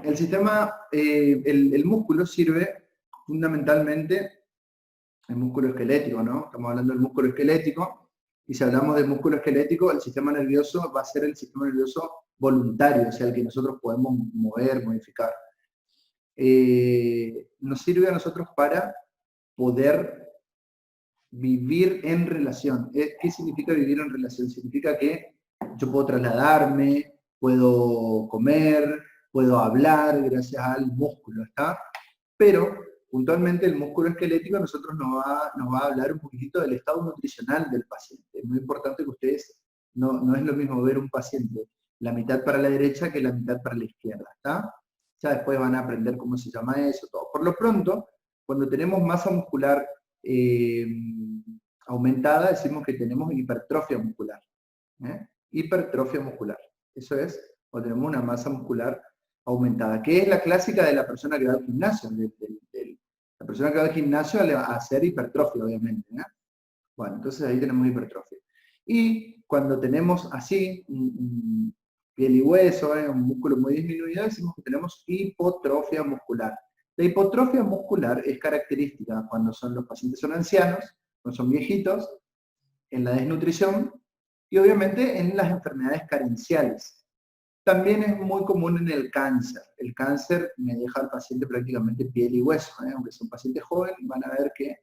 El sistema, el músculo sirve fundamentalmente, el músculo esquelético, ¿no? Estamos hablando del músculo esquelético, y si hablamos del músculo esquelético, el sistema nervioso va a ser el sistema nervioso voluntario, o sea, el que nosotros podemos mover, modificar. Nos sirve a nosotros para poder vivir en relación. ¿Qué significa vivir en relación? Significa que yo puedo trasladarme, puedo comer, puedo hablar gracias al músculo, ¿está? Pero, puntualmente, el músculo esquelético a nosotros nos va a hablar un poquitito del estado nutricional del paciente. Es muy importante que ustedes, no es lo mismo ver un paciente la mitad para la derecha que la mitad para la izquierda, ¿está? Ya después van a aprender cómo se llama eso, todo. Por lo pronto, cuando tenemos masa muscular aumentada, decimos que tenemos hipertrofia muscular. Hipertrofia muscular. Eso es, cuando tenemos una masa muscular aumentada, que es la clásica de la persona que va al gimnasio. La persona que va al gimnasio a hacer hipertrofia, obviamente. Bueno, entonces ahí tenemos hipertrofia. Y cuando tenemos así, piel y hueso, un músculo muy disminuido, decimos que tenemos hipotrofia muscular. La hipotrofia muscular es característica cuando los pacientes son ancianos, cuando son viejitos, en la desnutrición y obviamente en las enfermedades carenciales. También es muy común en el cáncer. El cáncer me deja al paciente prácticamente piel y hueso. Aunque sea un paciente joven, van a ver que,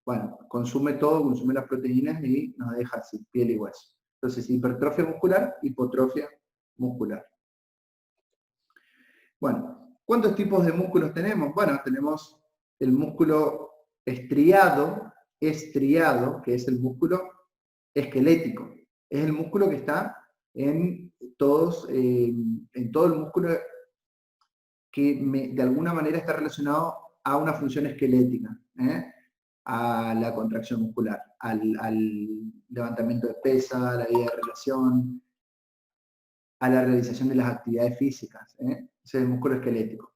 bueno, consume todo, consume las proteínas y nos deja así, piel y hueso. Entonces, hipertrofia muscular, hipotrofia muscular. Bueno, ¿cuántos tipos de músculos tenemos? Bueno, tenemos el músculo estriado, que es el músculo esquelético. Es el músculo que está en todo el músculo que de alguna manera está relacionado a una función esquelética, a la contracción muscular, al levantamiento de pesa, a la vida de relación, a la realización de las actividades físicas. Ese es el músculo esquelético.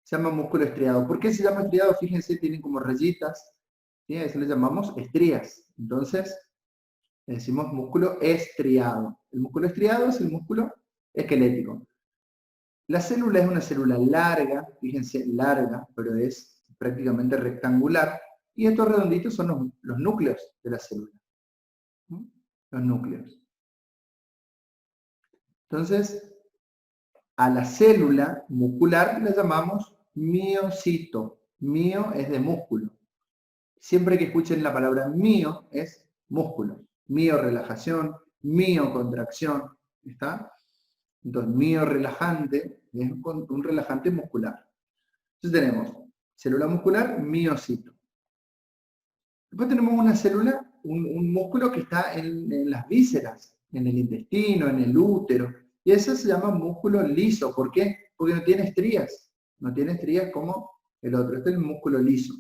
Se llama músculo estriado. ¿Por qué se llama estriado? Fíjense, tienen como rayitas, ¿sí? A eso le llamamos estrías. Entonces, le decimos músculo estriado. El músculo estriado es el músculo esquelético. La célula es una célula larga, fíjense, larga, pero es prácticamente rectangular. Y estos redonditos son los núcleos de la célula. Los núcleos. Entonces, a la célula muscular la llamamos miocito. Mio es de músculo. Siempre que escuchen la palabra mio es músculo. Mio relajación, mio contracción. ¿Está? Entonces, mio relajante es un relajante muscular. Entonces tenemos célula muscular, miocito. Después tenemos una célula, un músculo que está en las vísceras, en el intestino, en el útero. Y ese se llama músculo liso. ¿Por qué? Porque no tiene estrías. No tiene estrías como el otro. Este es el músculo liso.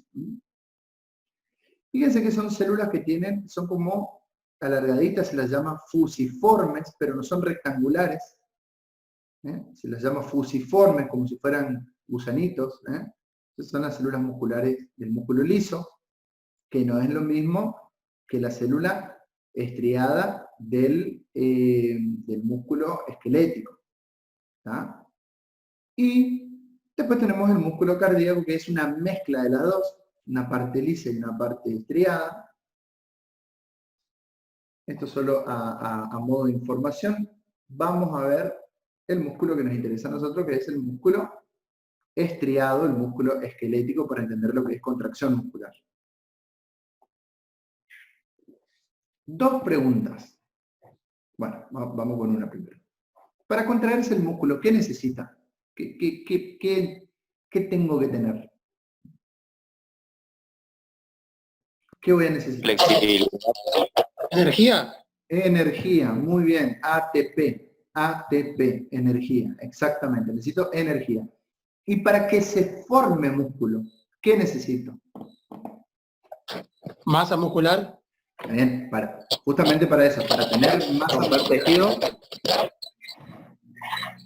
Fíjense que son células que son como alargaditas, se las llama fusiformes, pero no son rectangulares. Se las llama fusiformes, como si fueran gusanitos. Estas son las células musculares del músculo liso, que no es lo mismo que la célula estriada del músculo esquelético. ¿Tá? Y después tenemos el músculo cardíaco, que es una mezcla de las dos, una parte lisa y una parte estriada. Esto solo a modo de información. Vamos a ver el músculo que nos interesa a nosotros, que es el músculo estriado, el músculo esquelético, para entender lo que es contracción muscular. Dos preguntas. Bueno, vamos con una primero. Para contraerse el músculo, ¿qué necesita? ¿Qué tengo que tener? ¿Qué voy a necesitar? Flexibilidad. Energía. Energía, muy bien. ATP, energía, exactamente. Necesito energía. Y para que se forme músculo, ¿qué necesito? Masa muscular. Bien, justamente para eso, para tener masa del tejido,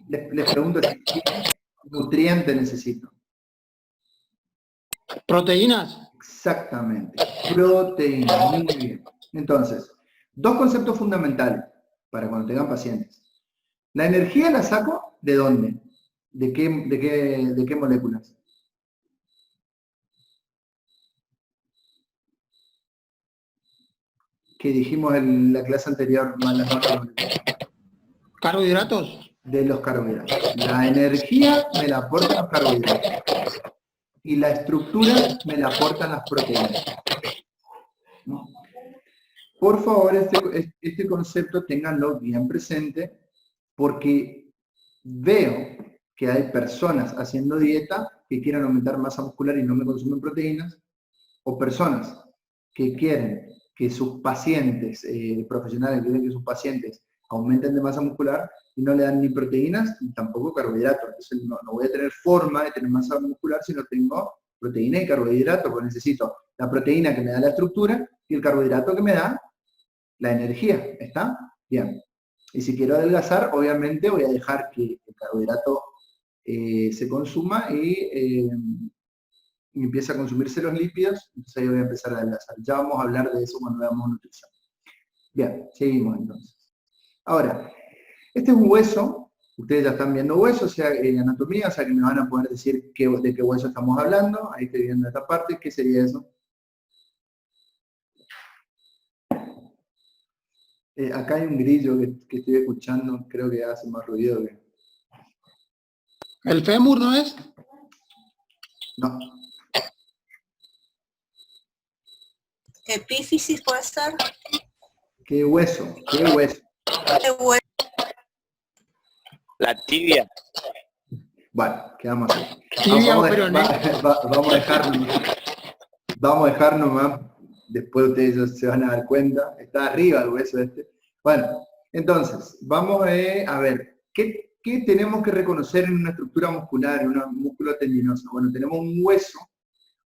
les pregunto ¿qué nutriente necesito? Proteínas. Exactamente, proteína, muy bien. Entonces, dos conceptos fundamentales para cuando tengan pacientes. La energía la saco ¿De dónde? ¿De qué moléculas? Que dijimos en la clase anterior, más las otras moléculas. ¿Carbohidratos? De los carbohidratos. La energía me la aportan los carbohidratos. Y la estructura me la aportan las proteínas. ¿No? Por favor, este concepto ténganlo bien presente, porque veo que hay personas haciendo dieta que quieren aumentar masa muscular y no me consumen proteínas, o personas que quieren que sus pacientes, profesionales quieren que sus pacientes aumenten de masa muscular y no le dan ni proteínas ni tampoco carbohidratos. Entonces no voy a tener forma de tener masa muscular si no tengo proteína y carbohidratos, porque necesito la proteína que me da la estructura y el carbohidrato que me da la energía. ¿Está? Bien. Y si quiero adelgazar, obviamente voy a dejar que el carbohidrato se consuma y empieza a consumirse los lípidos, entonces ahí voy a empezar a adelgazar. Ya vamos a hablar de eso cuando veamos nutrición. Bien, seguimos entonces. Ahora, este es un hueso, ustedes ya están viendo hueso, o sea, en anatomía, o sea que me van a poder decir de qué hueso estamos hablando. Ahí estoy viendo esta parte. ¿Qué sería eso? Acá hay un grillo que estoy escuchando, creo que hace más ruido que... ¿El fémur no es? No. Epífisis puede ser. ¿Qué hueso? ¿Qué hueso? La tibia. Bueno, quedamos así. Tibia o peroné. Vamos a dejar nomás, después ustedes se van a dar cuenta, está arriba el hueso este. Bueno, entonces, vamos a ver, ¿qué tenemos que reconocer en una estructura muscular, en un músculo tendinoso? Bueno, tenemos un hueso,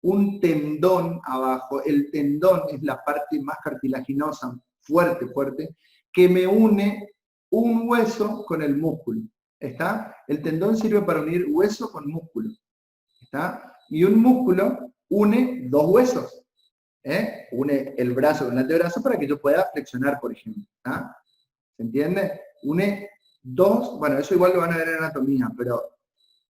un tendón abajo. El tendón es la parte más cartilaginosa, fuerte, que me une un hueso con el músculo. ¿Está? El tendón sirve para unir hueso con músculo. ¿Está? Y un músculo une dos huesos. Une el brazo con el antebrazo para que yo pueda flexionar, por ejemplo. ¿Está? ¿Se entiende? Une dos, bueno, eso igual lo van a ver en anatomía, pero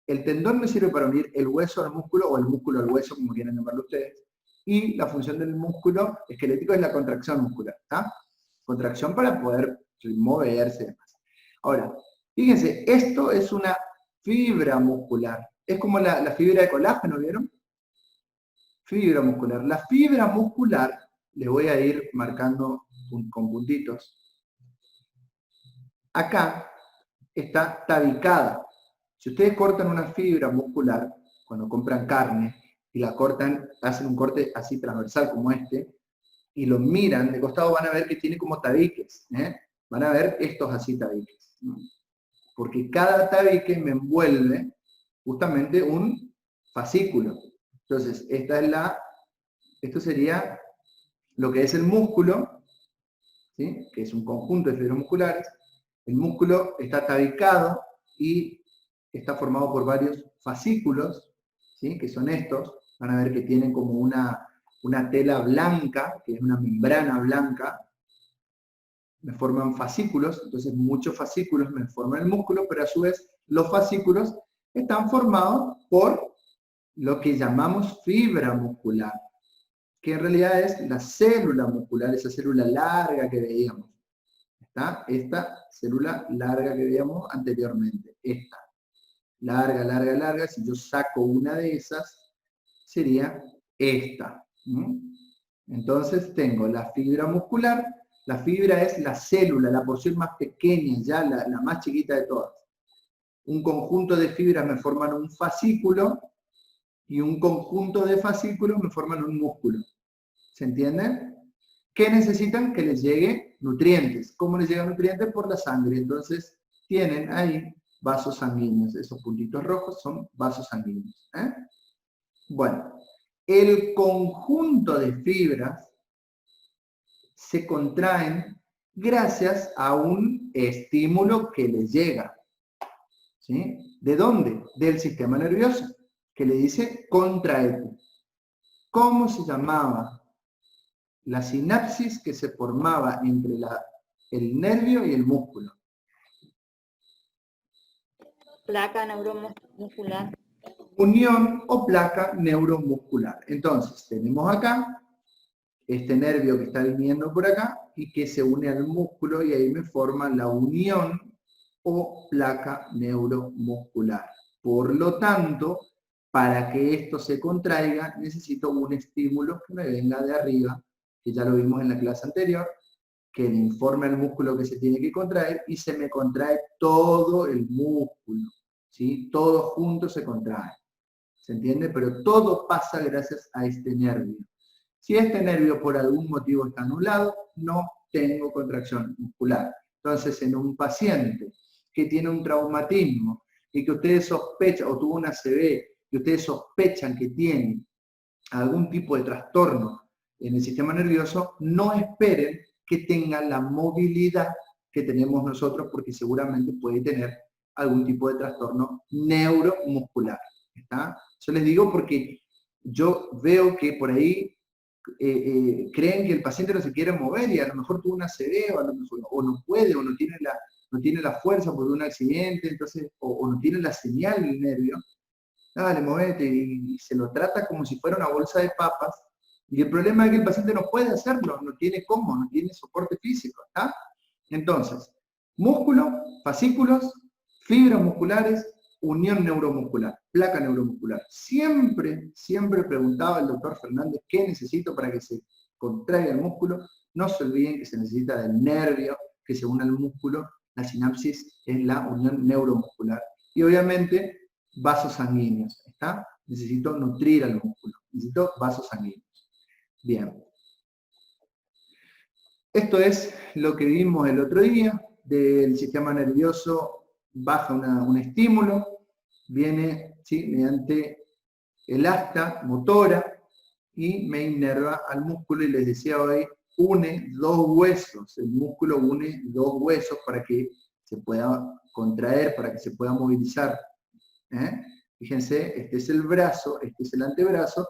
el tendón me sirve para unir el hueso al músculo o el músculo al hueso, como quieran llamarlo ustedes. Y la función del músculo esquelético es la contracción muscular. ¿Está? Contracción para poder moverse y demás. Ahora, fíjense, esto es una fibra muscular. Es como la fibra de colágeno, ¿vieron? Fibra muscular. La fibra muscular, les voy a ir marcando con puntitos. Acá está tabicada. Si ustedes cortan una fibra muscular, cuando compran carne, y la cortan, hacen un corte así transversal como este, y lo miran de costado, van a ver que tiene como tabiques. Van a ver estos así tabiques. Porque cada tabique me envuelve justamente un fascículo. Entonces, esto sería lo que es el músculo, ¿sí? Que es un conjunto de fibras musculares. El músculo está tabicado y está formado por varios fascículos, ¿sí? Que son estos. Van a ver que tienen como una tela blanca, que es una membrana blanca. Me forman fascículos, entonces muchos fascículos me forman el músculo, pero a su vez los fascículos están formados por lo que llamamos fibra muscular, que en realidad es la célula muscular, esa célula larga que veíamos. ¿Está? Esta célula larga que veíamos anteriormente. Esta. Larga. Si yo saco una de esas, sería esta. Entonces tengo la fibra muscular. La fibra es la célula, la porción más pequeña, ya la más chiquita de todas. Un conjunto de fibras me forman un fascículo y un conjunto de fascículos me forman un músculo. ¿Se entiende? ¿Qué necesitan? Que les llegue nutrientes. ¿Cómo les llegan nutrientes? Por la sangre. Entonces tienen ahí vasos sanguíneos. Esos puntitos rojos son vasos sanguíneos. Bueno, el conjunto de fibras se contraen gracias a un estímulo que les llega. ¿Sí? ¿De dónde? Del sistema nervioso, que le dice contraete. ¿Cómo se llamaba la sinapsis que se formaba entre el nervio y el músculo? Placa neuromuscular. Unión o placa neuromuscular. Entonces, tenemos acá este nervio que está viniendo por acá y que se une al músculo y ahí me forma la unión o placa neuromuscular. Por lo tanto, para que esto se contraiga, necesito un estímulo que me venga de arriba, que ya lo vimos en la clase anterior, que le informe al músculo que se tiene que contraer y se me contrae todo el músculo, ¿sí? Todo junto se contrae. ¿Se entiende? Pero todo pasa gracias a este nervio. Si este nervio por algún motivo está anulado, no tengo contracción muscular. Entonces, en un paciente que tiene un traumatismo y que ustedes sospechan, o tuvo una ACV, que ustedes sospechan que tiene algún tipo de trastorno en el sistema nervioso, no esperen que tenga la movilidad que tenemos nosotros, porque seguramente puede tener algún tipo de trastorno neuromuscular. ¿Está? Yo les digo porque yo veo que por ahí creen que el paciente no se quiere mover y a lo mejor tuvo una ACV, o no puede, o no tiene la fuerza por un accidente, entonces, o no tiene la señal del nervio. Dale, movete, y se lo trata como si fuera una bolsa de papas, y el problema es que el paciente no puede hacerlo, no tiene cómo, no tiene soporte físico, ¿está? Entonces, músculo, fascículos, fibras musculares, unión neuromuscular, placa neuromuscular. Siempre, siempre preguntaba el doctor Fernández qué necesito para que se contraiga el músculo. No se olviden que se necesita del nervio que se une al músculo. La sinapsis es la unión neuromuscular. Y obviamente, vasos sanguíneos, ¿está? Necesito nutrir al músculo, necesito vasos sanguíneos. Bien. Esto es lo que vimos el otro día, del sistema nervioso baja un estímulo, viene, ¿sí?, mediante el asta motora y me inerva al músculo, y les decía hoy, une dos huesos, el músculo une dos huesos para que se pueda contraer, para que se pueda movilizar. Fíjense, este es el brazo, este es el antebrazo,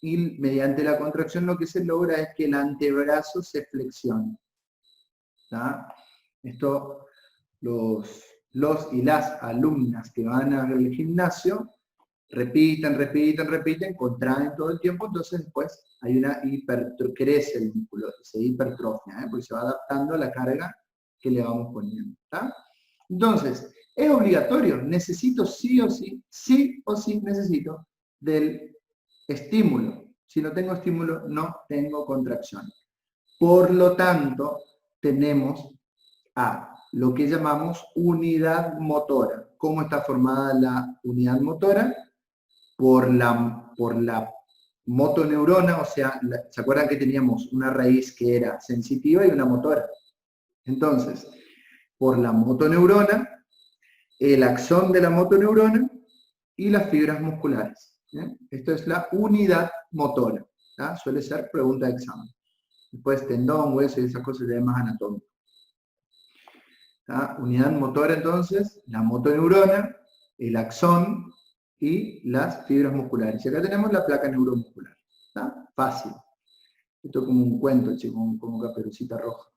y mediante la contracción lo que se logra es que el antebrazo se flexione. ¿Está? Esto los y las alumnas que van al gimnasio repiten, contraen todo el tiempo, entonces después hay una crece el músculo, se hipertrofia, porque se va adaptando a la carga que le vamos poniendo. ¿Está? Entonces, es obligatorio, necesito sí o sí necesito del estímulo. Si no tengo estímulo, no tengo contracción. Por lo tanto, tenemos a lo que llamamos unidad motora. ¿Cómo está formada la unidad motora? Por la motoneurona, o sea, ¿se acuerdan que teníamos una raíz que era sensitiva y una motora? Entonces, por la motoneurona, el axón de la motoneurona y las fibras musculares. Esto es la unidad motora. ¿tá? Suele ser pregunta de examen. Después tendón, hueso y esas cosas de más anatómico. ¿tá? Unidad motora entonces, la motoneurona, el axón y las fibras musculares. Y acá tenemos la placa neuromuscular. ¿tá? Fácil. Esto es como un cuento, chicos, como Caperucita Roja.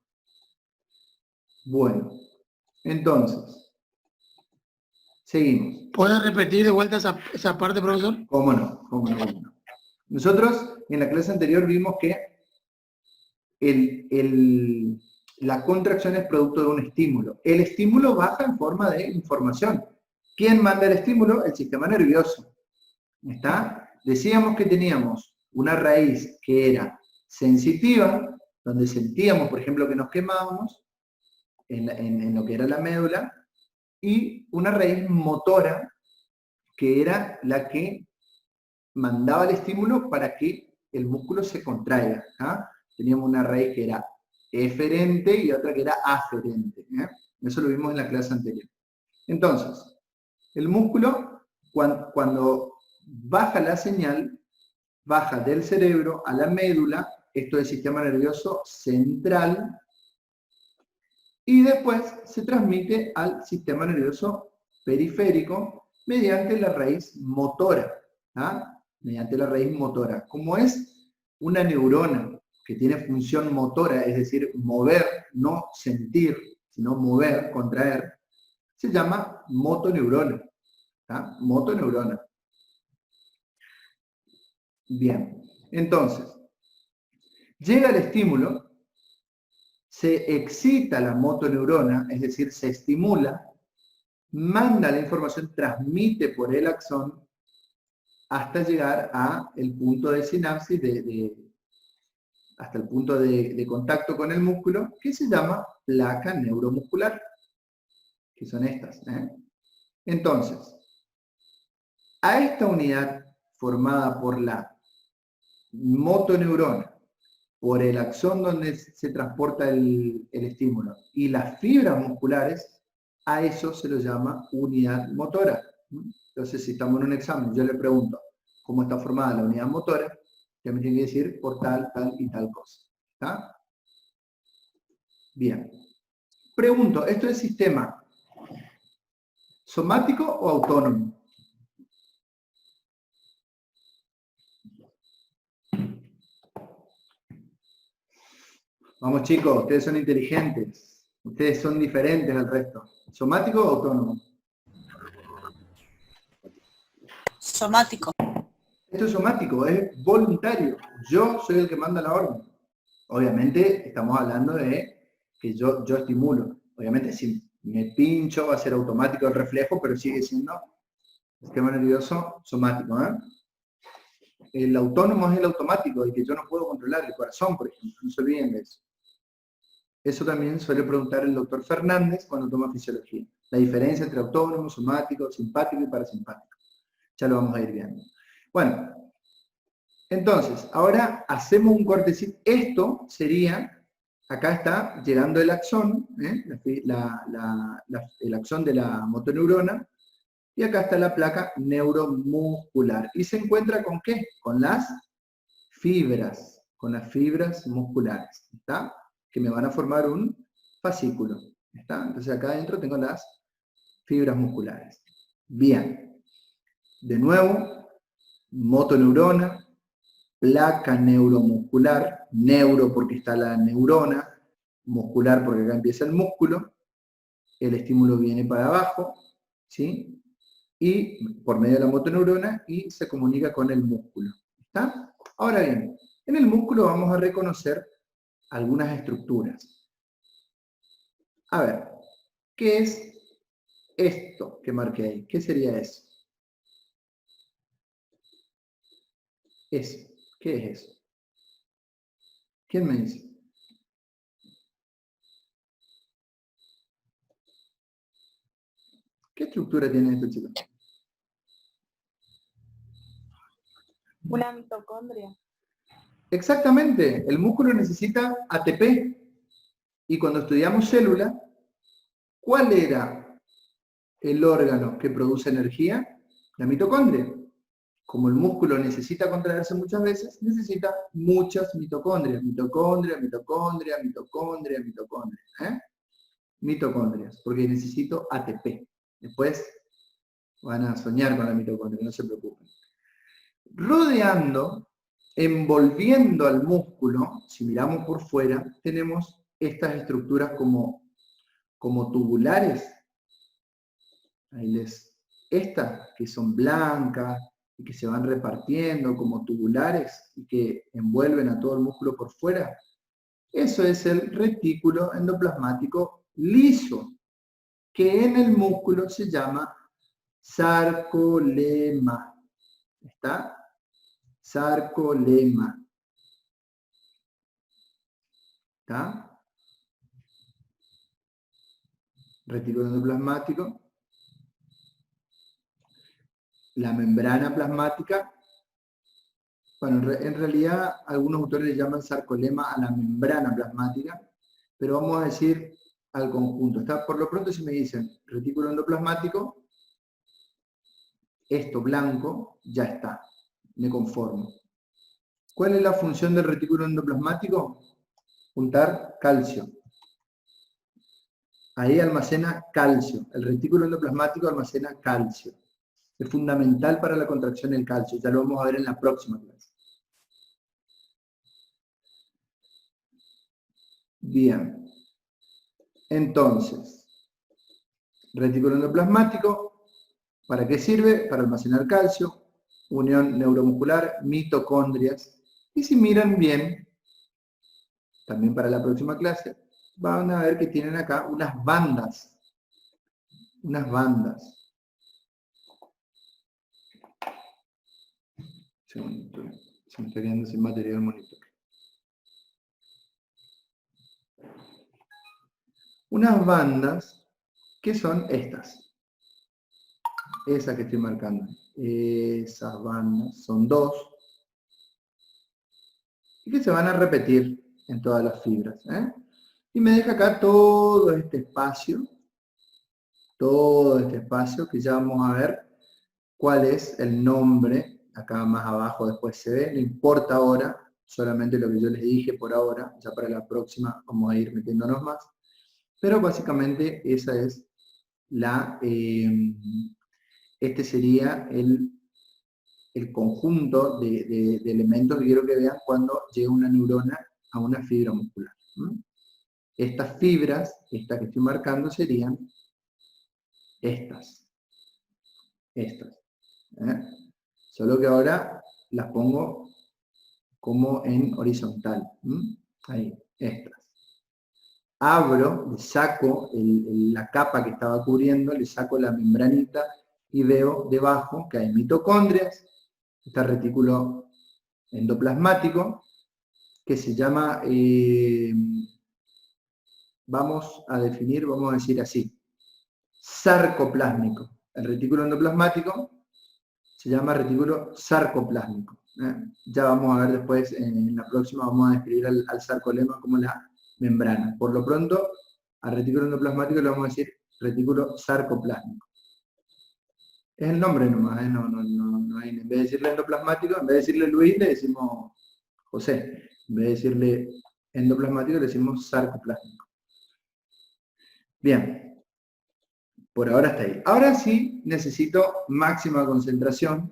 Bueno, entonces, seguimos. ¿Puedes repetir de vuelta esa parte, profesor? ¿Cómo no? ¿Cómo no? ¿Cómo no? Nosotros en la clase anterior vimos que la contracción es producto de un estímulo. El estímulo baja en forma de información. ¿Quién manda el estímulo? El sistema nervioso. ¿Está? Decíamos que teníamos una raíz que era sensitiva, donde sentíamos, por ejemplo, que nos quemábamos, en lo que era la médula, y una raíz motora, que era la que mandaba el estímulo para que el músculo se contraiga. ¿ah? Teníamos una raíz que era eferente y otra que era aferente. Eso lo vimos en la clase anterior. Entonces, el músculo, cuando baja la señal, baja del cerebro a la médula, esto es el sistema nervioso central, y después se transmite al sistema nervioso periférico mediante la raíz motora. ¿ah? Mediante la raíz motora. Como es una neurona que tiene función motora, es decir, mover, no sentir, sino mover, contraer, se llama motoneurona. ¿Está? Motoneurona. Bien, entonces, llega el estímulo, se excita la motoneurona, es decir, se estimula, manda la información, transmite por el axón hasta llegar a el punto de sinapsis, hasta el punto de contacto con el músculo, que se llama placa neuromuscular, que son estas. Entonces, a esta unidad formada por la motoneurona, por el axón donde se transporta el estímulo, y las fibras musculares, a eso se lo llama unidad motora. Entonces, si estamos en un examen, yo le pregunto cómo está formada la unidad motora, ya me tiene que decir por tal, tal y tal cosa. ¿Está? Bien. Pregunto, ¿esto es sistema somático o autónomo? Vamos chicos, ustedes son inteligentes. Ustedes son diferentes al resto. ¿Somático o autónomo? Somático. Esto es somático, es voluntario. Yo soy el que manda la orden. Obviamente estamos hablando de que yo estimulo. Obviamente si me pincho va a ser automático el reflejo, pero sigue siendo sistema nervioso somático. El autónomo es el automático, el que yo no puedo controlar, el corazón, por ejemplo. No se olviden de eso. Eso también suele preguntar el doctor Fernández cuando toma fisiología. La diferencia entre autónomo, somático, simpático y parasimpático. Ya lo vamos a ir viendo. Bueno, entonces, ahora hacemos un cortecito. Esto sería, acá está llegando el axón, el axón de la motoneurona, y acá está la placa neuromuscular. ¿Y se encuentra con qué? Con las fibras musculares, ¿está? Que me van a formar un fascículo, ¿está? Entonces acá adentro tengo las fibras musculares. Bien. De nuevo, motoneurona, placa neuromuscular, neuro porque está la neurona, muscular porque acá empieza el músculo, el estímulo viene para abajo, ¿sí? Y por medio de la motoneurona y se comunica con el músculo, ¿está? Ahora bien, en el músculo vamos a reconocer algunas estructuras. A ver, ¿qué es esto que marqué ahí? ¿Qué sería eso? Eso. ¿Qué es eso? ¿Quién me dice? ¿Qué estructura tiene esto, chicos? Una mitocondria. Exactamente, el músculo necesita ATP. Y cuando estudiamos célula, ¿cuál era el órgano que produce energía? La mitocondria. Como el músculo necesita contraerse muchas veces, necesita muchas mitocondrias. Mitocondria, mitocondria, mitocondria, mitocondria. Mitocondrias, porque necesito ATP. Después van a soñar con la mitocondria, no se preocupen. Rodeando, envolviendo al músculo, si miramos por fuera, tenemos estas estructuras como tubulares. Estas que son blancas y que se van repartiendo como tubulares y que envuelven a todo el músculo por fuera. Eso es el retículo endoplasmático liso, que en el músculo se llama sarcolema. ¿Está? Sarcolema. ¿Está? Retículo endoplasmático. La membrana plasmática. Bueno, en realidad algunos autores le llaman sarcolema a la membrana plasmática, pero vamos a decir al conjunto. Está, por lo pronto si me dicen retículo endoplasmático, esto blanco ya está, me conformo. ¿Cuál es la función del retículo endoplasmático? Juntar calcio. Ahí almacena calcio. El retículo endoplasmático almacena calcio. Es fundamental para la contracción del calcio. Ya lo vamos a ver en la próxima clase. Bien. Entonces, retículo endoplasmático, ¿Para qué sirve? Para almacenar calcio, unión neuromuscular, mitocondrias. Y si miran bien, también para la próxima clase, van a ver que tienen acá unas bandas. Unas bandas. Se me está quedando sin batería el monitor. Unas bandas que son estas. Esas que estoy marcando. Esas bandas son 2. Y que se van a repetir en todas las fibras. Y me deja acá todo este espacio. Todo este espacio que ya vamos a ver cuál es el nombre. Acá más abajo después se ve. No importa ahora. Solamente lo que yo les dije por ahora. Ya para la próxima vamos a ir metiéndonos más. Pero básicamente esa es la... este sería el conjunto de elementos que quiero que vean cuando llega una neurona a una fibra muscular. Estas fibras, estas que estoy marcando, serían estas. Solo que ahora las pongo como en horizontal. Ahí, estas. Abro, le saco la capa que estaba cubriendo, le saco la membranita y veo debajo que hay mitocondrias, está el retículo endoplasmático, que se llama, vamos a definir, vamos a decir así, sarcoplásmico. El retículo endoplasmático se llama retículo sarcoplásmico. Ya vamos a ver después, en la próxima vamos a describir al sarcolema como la membrana. Por lo pronto, al retículo endoplasmático le vamos a decir retículo sarcoplásmico. Es el nombre nomás, no hay, en vez de decirle endoplasmático, en vez de decirle Luis, le decimos José. En vez de decirle endoplasmático, le decimos sarcoplásmico. Bien, por ahora está ahí. Ahora sí necesito máxima concentración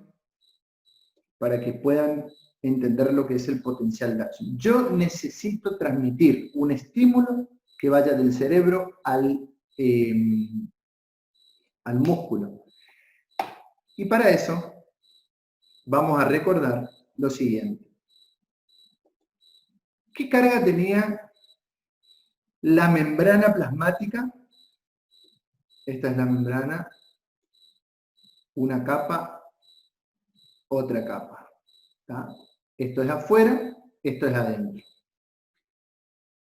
para que puedan entender lo que es el potencial de acción. Yo necesito transmitir un estímulo que vaya del cerebro al músculo. Y para eso vamos a recordar lo siguiente. ¿Qué carga tenía la membrana plasmática? Esta es la membrana, una capa, otra capa. ¿Tá? Esto es afuera, esto es adentro.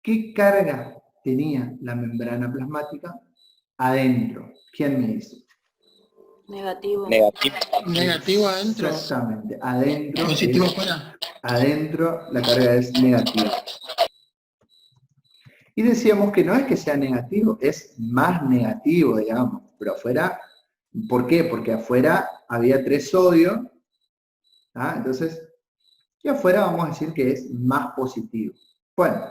¿Qué carga tenía la membrana plasmática adentro? ¿Quién me dice? Negativo. Negativo adentro. Exactamente, adentro. Positivo afuera. Adentro la carga es negativa. Y decíamos que no es que sea negativo, es más negativo, digamos. Pero afuera, ¿por qué? Porque afuera había 3 sodios. Entonces, y afuera vamos a decir que es más positivo. Bueno,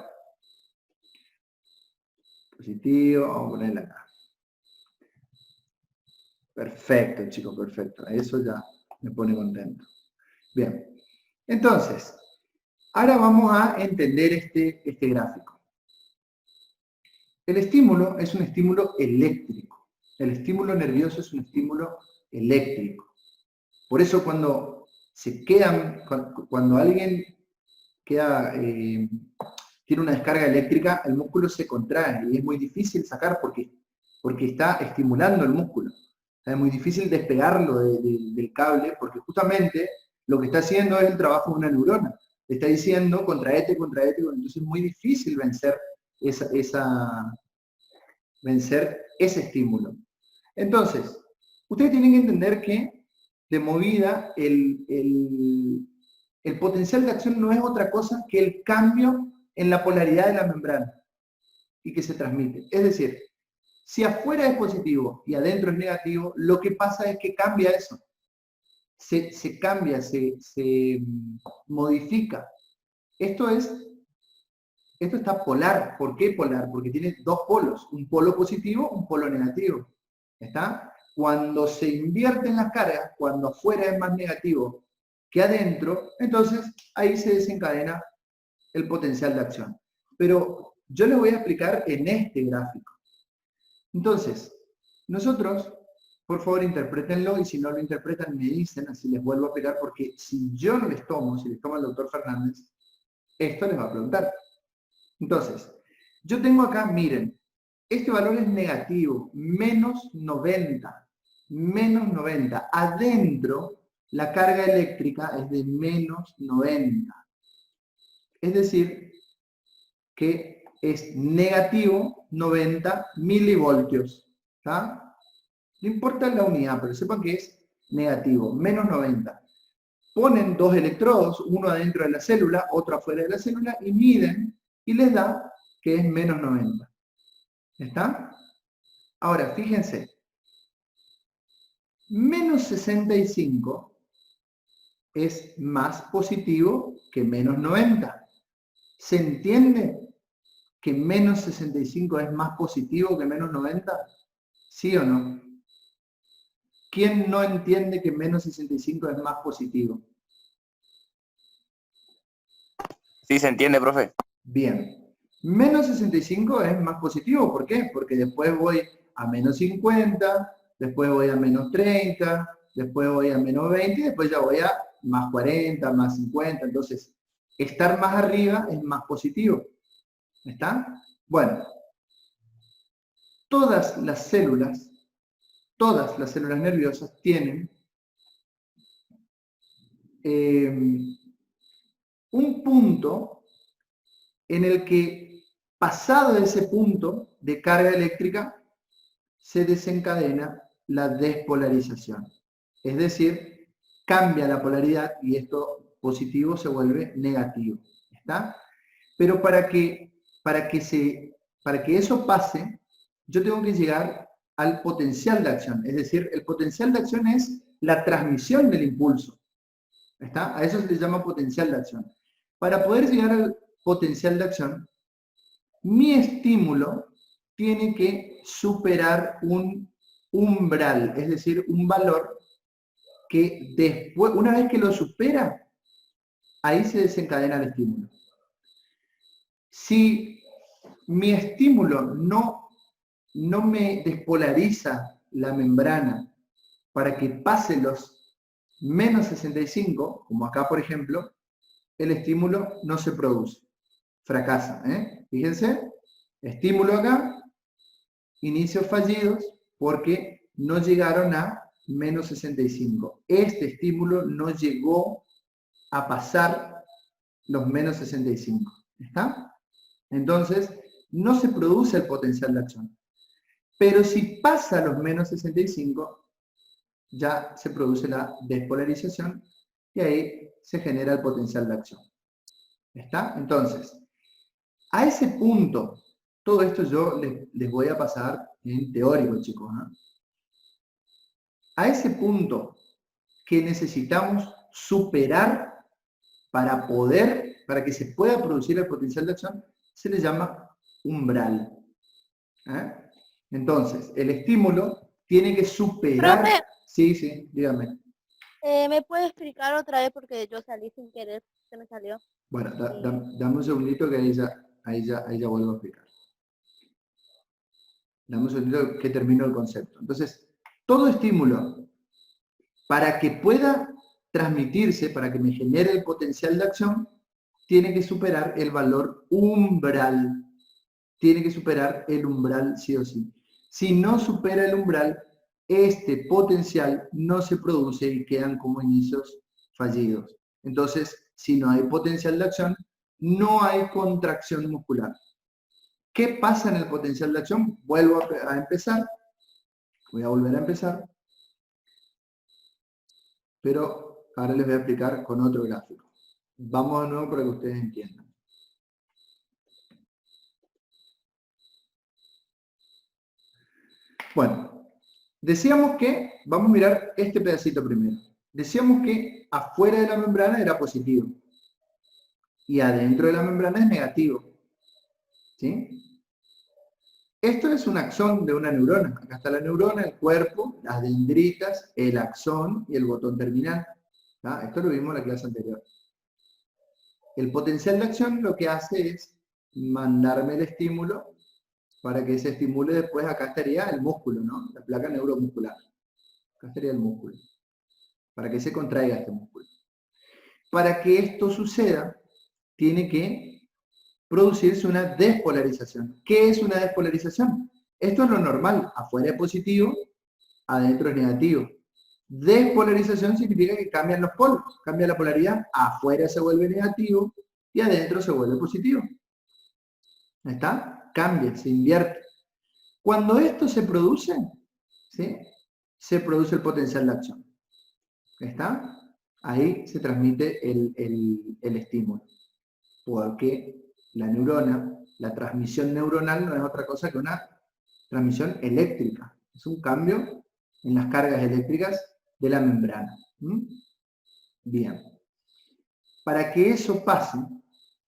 positivo, vamos a ponerla acá. Perfecto, chicos, perfecto. Eso ya me pone contento. Bien, entonces, ahora vamos a entender este gráfico. El estímulo es un estímulo eléctrico. El estímulo nervioso es un estímulo eléctrico. Por eso cuando alguien queda, tiene una descarga eléctrica, el músculo se contrae y es muy difícil sacar porque está estimulando el músculo. Es muy difícil despegarlo del cable porque justamente lo que está haciendo es el trabajo de una neurona. Le está diciendo contraete, entonces es muy difícil vencer ese estímulo. Entonces, ustedes tienen que entender que de movida el potencial de acción no es otra cosa que el cambio en la polaridad de la membrana y que se transmite. Es decir, si afuera es positivo y adentro es negativo, lo que pasa es que cambia eso. Se cambia, se modifica. Esto está polar. ¿Por qué polar? Porque tiene 2 polos, un polo positivo, un polo negativo. ¿Está? Cuando se invierten las cargas, cuando afuera es más negativo que adentro, entonces ahí se desencadena el potencial de acción. Pero yo les voy a explicar en este gráfico. Entonces, nosotros por favor interprétenlo, y si no lo interpretan me dicen, así les vuelvo a explicar, porque si yo no les tomo, si les toma el doctor Fernández, esto les va a preguntar. Entonces, yo tengo acá, miren, este valor es negativo, menos 90. Menos 90. Adentro, la carga eléctrica es de menos 90. Es decir, que es negativo 90 milivoltios. ¿Está? No importa la unidad, pero sepan que es negativo, menos 90. Ponen dos electrodos, uno adentro de la célula, otro afuera de la célula, y miden, y les da que es menos 90. ¿Está? Ahora, fíjense. Menos 65 es más positivo que menos 90. ¿Se entiende que menos 65 es más positivo que menos 90? ¿Sí o no? ¿Quién no entiende que menos 65 es más positivo? Sí, se entiende, profe. Bien. Menos 65 es más positivo. ¿Por qué? Porque después voy a menos 50, después voy a menos 30, después voy a menos 20 y después ya voy a más 40, más 50. Entonces, estar más arriba es más positivo. ¿Está? Bueno, todas las células nerviosas tienen un punto en el que, pasado ese punto de carga eléctrica, se desencadena la despolarización. Es decir, cambia la polaridad y esto positivo se vuelve negativo. ¿Está? Pero para que eso pase, yo tengo que llegar al potencial de acción. Es decir, el potencial de acción es la transmisión del impulso. ¿Está? A eso se le llama potencial de acción. Para poder llegar al potencial de acción, mi estímulo tiene que superar un umbral, es decir, un valor que después, una vez que lo supera, ahí se desencadena el estímulo. Si mi estímulo no me despolariza la membrana para que pase los menos 65, como acá por ejemplo, el estímulo no se produce, fracasa. Fíjense, estímulo acá, inicios fallidos porque no llegaron a menos 65. Este estímulo no llegó a pasar los menos 65. ¿Está? Entonces, no se produce el potencial de acción. Pero si pasa los menos 65, ya se produce la despolarización y ahí se genera el potencial de acción. ¿Está? Entonces, a ese punto, todo esto yo les voy a pasar en teórico, chicos, ¿no? A ese punto que necesitamos superar para que se pueda producir el potencial de acción, se le llama umbral. Entonces, el estímulo tiene que superar... Profe. Sí, dígame. ¿Me puede explicar otra vez? Porque yo salí sin querer, se me salió. Bueno, dame un segundito que ahí ya vuelvo a explicar. Dame un segundito que termino el concepto. Entonces, todo estímulo, para que pueda transmitirse, para que me genere el potencial de acción, tiene que superar el valor umbral. Tiene que superar el umbral sí o sí. Si no supera el umbral, este potencial no se produce y quedan como inicios fallidos. Entonces, si no hay potencial de acción, no hay contracción muscular. ¿Qué pasa en el potencial de acción? Vuelvo a empezar. Voy a volver a empezar. Pero ahora les voy a explicar con otro gráfico. Vamos de nuevo para que ustedes entiendan. Bueno, decíamos que, vamos a mirar este pedacito primero. Decíamos que afuera de la membrana era positivo. Y adentro de la membrana es negativo. ¿Sí? Esto es un axón de una neurona. Acá está la neurona, el cuerpo, las dendritas, el axón y el botón terminal. ¿Ah? Esto lo vimos en la clase anterior. El potencial de acción lo que hace es mandarme el estímulo para que se estimule después. Acá estaría el músculo, ¿no? La placa neuromuscular. Acá estaría el músculo. Para que se contraiga este músculo. Para que esto suceda, tiene que producirse una despolarización. ¿Qué es una despolarización? Esto es lo normal. Afuera es positivo, adentro es negativo. Despolarización significa que cambian los polos. Cambia la polaridad. Afuera se vuelve negativo y adentro se vuelve positivo. ¿Está? Cambia, se invierte. Cuando esto se produce, ¿sí? Se produce el potencial de acción. ¿Está? Ahí se transmite el estímulo. Porque la neurona, la transmisión neuronal no es otra cosa que una transmisión eléctrica. Es un cambio en las cargas eléctricas de la membrana. Bien. Para que eso pase,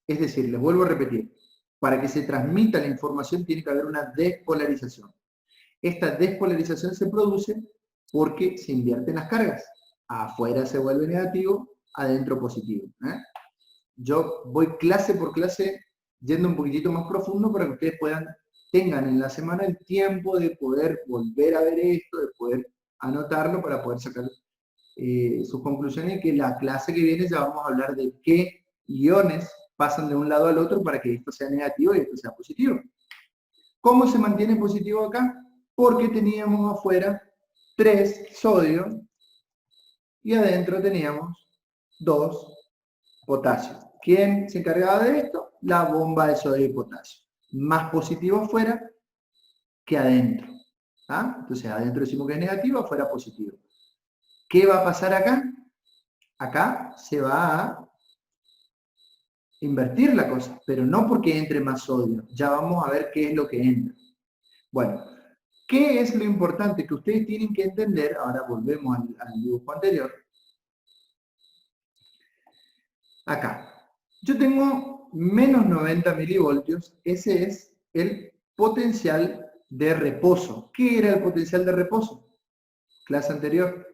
es decir, les vuelvo a repetir, para que se transmita la información tiene que haber una despolarización. Esta despolarización se produce porque se invierten las cargas. Afuera se vuelve negativo, adentro positivo. Yo voy clase por clase yendo un poquitito más profundo para que ustedes tengan en la semana el tiempo de poder volver a ver esto, de poder anotarlo para poder sacar sus conclusiones, y que la clase que viene ya vamos a hablar de qué iones pasan de un lado al otro para que esto sea negativo y esto sea positivo. ¿Cómo se mantiene positivo acá? Porque teníamos afuera 3 sodio y adentro teníamos 2 potasio. ¿Quién se encargaba de esto? La bomba de sodio y potasio. Más positivo afuera que adentro. Entonces adentro decimos que es negativo, afuera positivo. ¿Qué va a pasar acá? Acá se va a invertir la cosa, pero no porque entre más sodio. Ya vamos a ver qué es lo que entra. Bueno, ¿qué es lo importante que ustedes tienen que entender? Ahora volvemos al dibujo anterior. Acá. Yo tengo menos 90 milivoltios. Ese es el potencial de reposo. ¿Qué era el potencial de reposo? Clase anterior.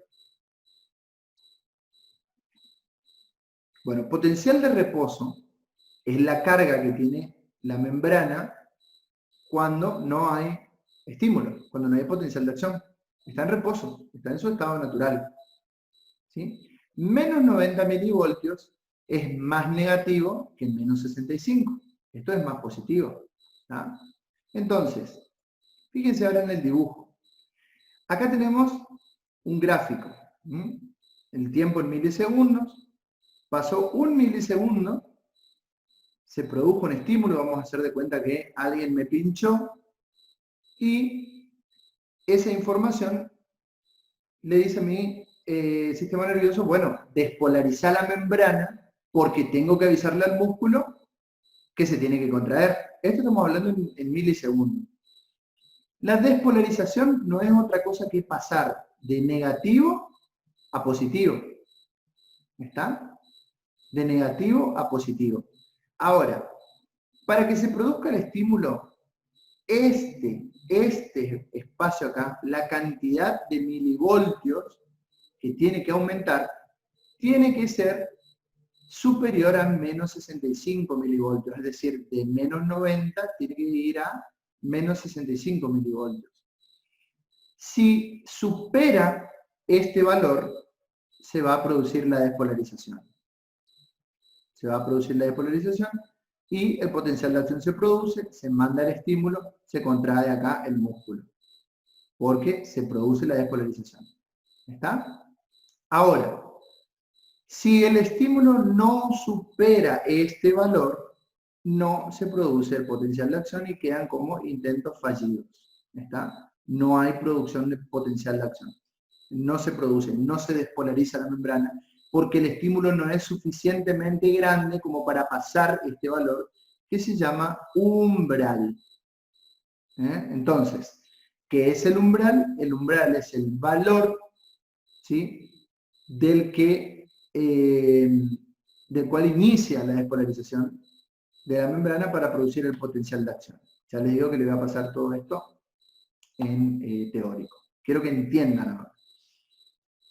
Bueno, potencial de reposo es la carga que tiene la membrana cuando no hay estímulo, cuando no hay potencial de acción. Está en reposo, está en su estado natural. ¿Sí? Menos 90 milivoltios es más negativo que menos 65. Esto es más positivo. Entonces, fíjense ahora en el dibujo. Acá tenemos un gráfico. El tiempo en milisegundos. Pasó 1 milisegundo, se produjo un estímulo, vamos a hacer de cuenta que alguien me pinchó, y esa información le dice a mi sistema nervioso, bueno, despolarizar la membrana porque tengo que avisarle al músculo que se tiene que contraer. Esto estamos hablando en milisegundos. La despolarización no es otra cosa que pasar de negativo a positivo. ¿Está? De negativo a positivo. Ahora, para que se produzca el estímulo, este espacio acá, la cantidad de milivoltios que tiene que aumentar, tiene que ser superior a menos 65 milivoltios, es decir, de menos 90 tiene que ir a menos 65 milivoltios. Si supera este valor, se va a producir la despolarización. Se va a producir la despolarización y el potencial de acción se produce, se manda el estímulo, se contrae acá el músculo, porque se produce la despolarización. ¿Está? Ahora, si el estímulo no supera este valor, no se produce el potencial de acción y quedan como intentos fallidos. ¿Está? No hay producción de potencial de acción. No se produce, no se despolariza la membrana, porque el estímulo no es suficientemente grande como para pasar este valor, que se llama umbral. Entonces, ¿qué es el umbral? El umbral es el valor, ¿sí?, del cual inicia la despolarización de la membrana para producir el potencial de acción. Ya les digo que le voy a pasar todo esto en teórico. Quiero que entiendan ahora.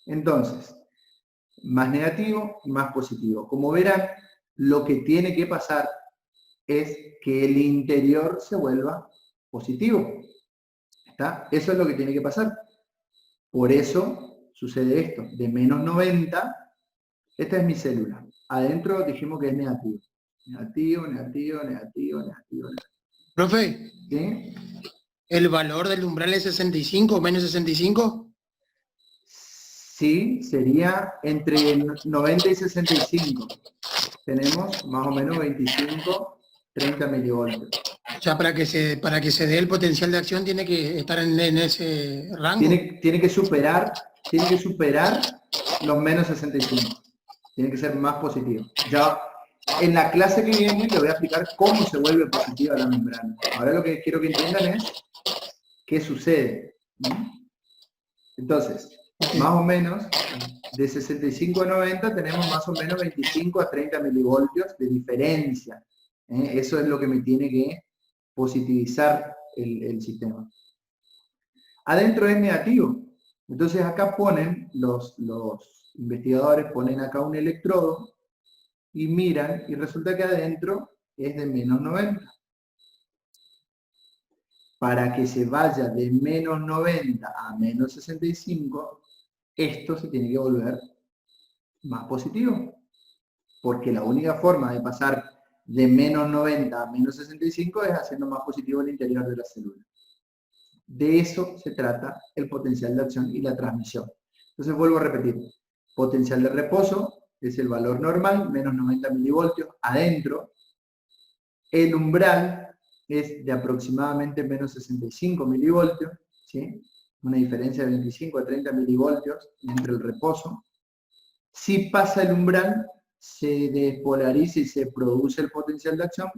Entonces, más negativo y más positivo. Como verán, lo que tiene que pasar es que el interior se vuelva positivo. ¿Está? Eso es lo que tiene que pasar. Por eso sucede esto, de menos 90, esta es mi célula. Adentro dijimos que es negativo. Negativo, negativo, negativo, negativo, negativo. Profe, ¿Sí? ¿el valor del umbral es 65 o menos 65? Sí, sería entre 90 y 65. Tenemos más o menos 25, 30 milivoltios. O sea, para que se dé el potencial de acción tiene que estar en ese rango. Tiene que superar los menos 65. Tiene que ser más positivo. Ya en la clase que viene le voy a explicar cómo se vuelve positiva la membrana. Ahora lo que quiero que entiendan es qué sucede. Entonces, más o menos, de 65 a 90 tenemos más o menos 25 a 30 milivoltios de diferencia. Eso es lo que me tiene que positivizar el sistema. Adentro es negativo. Entonces acá ponen, los investigadores ponen acá un electrodo y miran, y resulta que adentro es de menos 90. Para que se vaya de menos 90 a menos 65, esto se tiene que volver más positivo. Porque la única forma de pasar de menos 90 a menos 65 es haciendo más positivo el interior de la célula. De eso se trata el potencial de acción y la transmisión. Entonces vuelvo a repetir. Potencial de reposo es el valor normal, menos 90 milivoltios, adentro. El umbral es de aproximadamente menos 65 milivoltios, ¿sí? Una diferencia de 25 a 30 milivoltios entre el reposo. Si pasa el umbral, se despolariza y se produce el potencial de acción.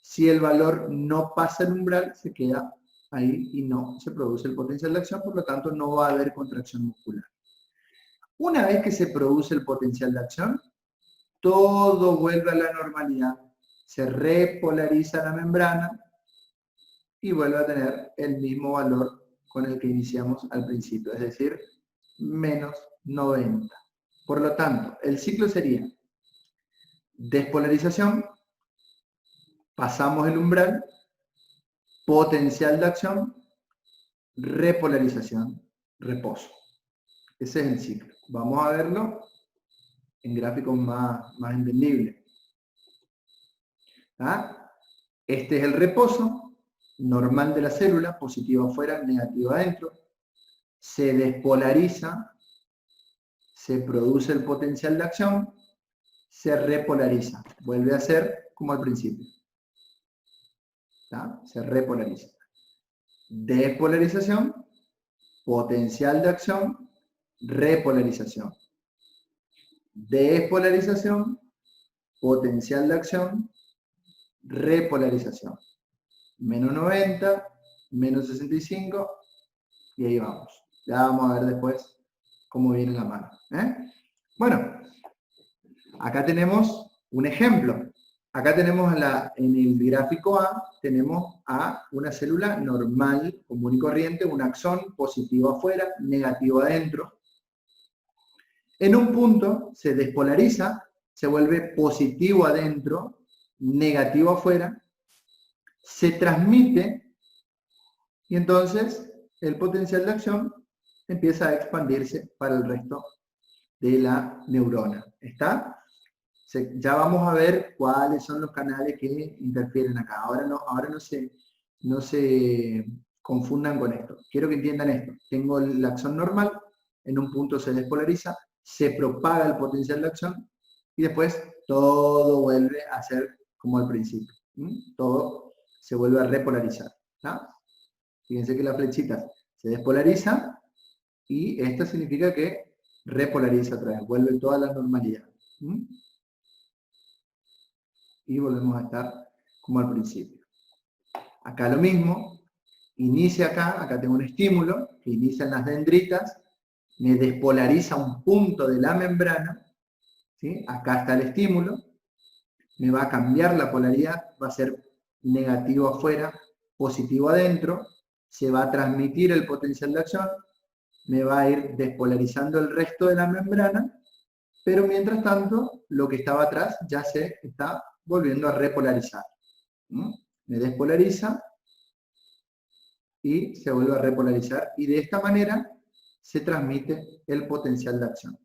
Si el valor no pasa el umbral, se queda ahí y no se produce el potencial de acción, por lo tanto no va a haber contracción muscular. Una vez que se produce el potencial de acción, todo vuelve a la normalidad. Se repolariza la membrana y vuelve a tener el mismo valor con el que iniciamos al principio, es decir, menos 90. Por lo tanto, el ciclo sería despolarización, pasamos el umbral, potencial de acción, repolarización, reposo. Ese es el ciclo. Vamos a verlo en gráficos más entendibles. ¿Ah? Este es el reposo normal de la célula, positivo afuera, negativo adentro. Se despolariza, se produce el potencial de acción, se repolariza. Vuelve a ser como al principio. ¿Ah? Se repolariza. Despolarización, potencial de acción, repolarización. Despolarización, potencial de acción, repolarización. Menos 90, menos 65, y ahí vamos. Ya vamos a ver después cómo viene la mano. Bueno, acá tenemos un ejemplo. Acá tenemos en el gráfico A, tenemos a una célula normal, común y corriente, un axón positivo afuera, negativo adentro. En un punto se despolariza, se vuelve positivo adentro, negativo afuera, se transmite y entonces el potencial de acción empieza a expandirse para el resto de la neurona. ¿Está? Ya vamos a ver cuáles son los canales que interfieren acá. Ahora no se confundan con esto. Quiero que entiendan esto. Tengo el axón normal, en un punto se despolariza, se propaga el potencial de acción y después todo vuelve a ser como al principio. Todo se vuelve a repolarizar. ¿Tá? Fíjense que la flechita se despolariza y esto significa que repolariza otra vez, vuelve toda la normalidad. Y volvemos a estar como al principio. Acá lo mismo, inicia acá tengo un estímulo que inicia en las dendritas, me despolariza un punto de la membrana, ¿sí? Acá está el estímulo, me va a cambiar la polaridad, va a ser negativo afuera, positivo adentro, se va a transmitir el potencial de acción, me va a ir despolarizando el resto de la membrana, pero mientras tanto, lo que estaba atrás ya se está volviendo a repolarizar. Me despolariza y se vuelve a repolarizar, y de esta manera se transmite el potencial de acción.